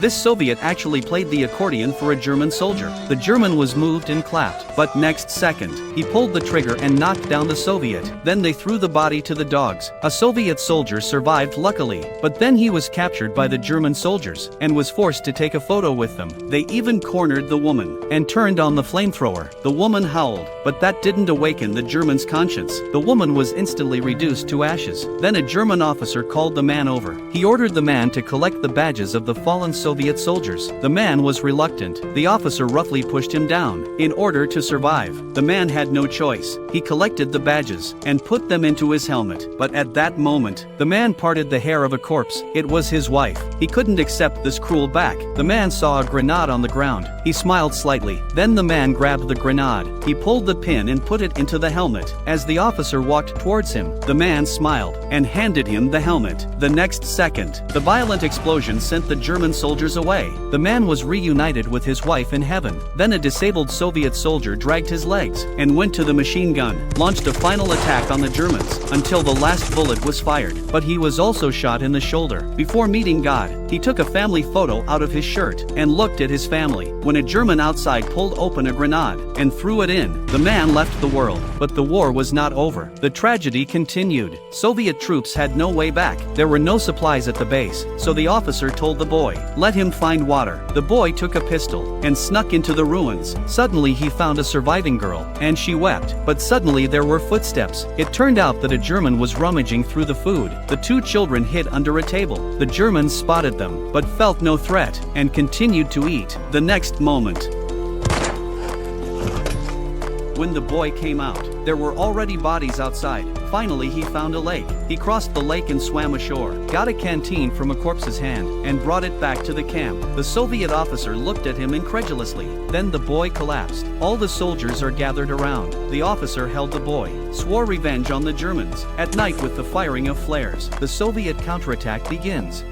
This Soviet actually played the accordion for a German soldier. The German was moved and clapped, but next second, he pulled the trigger and knocked down the Soviet. Then they threw the body to the dogs. A Soviet soldier survived luckily, but then he was captured by the German soldiers and was forced to take a photo with them. They even cornered the woman and turned on the flamethrower. The woman howled, but that didn't awaken the German's conscience. The woman was instantly reduced to ashes. Then a German officer called the man over. He ordered the man to collect the badges of the fallen Soviet soldiers. The man was reluctant. The officer roughly pushed him down. In order to survive, the man had no choice. He collected the badges and put them into his helmet. But at that moment, the man parted the hair of a corpse. It was his wife. He couldn't accept this cruel back. The man saw a grenade on the ground. He smiled slightly. Then the man grabbed the grenade. He pulled the pin and put it into the helmet. As the officer walked towards him, the man smiled and handed him the helmet. The next second, the violent explosion sent the German soldiers away. The man was reunited with his wife in heaven. Then a disabled Soviet soldier dragged his legs and went to the machine gun, launched a final attack on the Germans until the last bullet was fired. But he was also shot in the shoulder. Before meeting God, he took a family photo out of his shirt and looked at his family. When a German outside pulled open a grenade and threw it in, the man left the world. But the war was not over. The tragedy continued. Soviet troops had no way back. There were no supplies at the base, so the officer told the boy, "Let him find water." The boy took a pistol and snuck into the ruins. Suddenly he found a surviving girl, and she wept. But suddenly there were footsteps. It turned out that a German was rummaging through the food. The two children hid under a table. The Germans spotted them, but felt no threat, and continued to eat. The next moment, when the boy came out, there were already bodies outside. Finally he found a lake. He crossed the lake and swam ashore, got a canteen from a corpse's hand, and brought it back to the camp. The Soviet officer looked at him incredulously. Then the boy collapsed. All the soldiers are gathered around. The officer held the boy, swore revenge on the Germans. At night, with the firing of flares, the Soviet counterattack begins.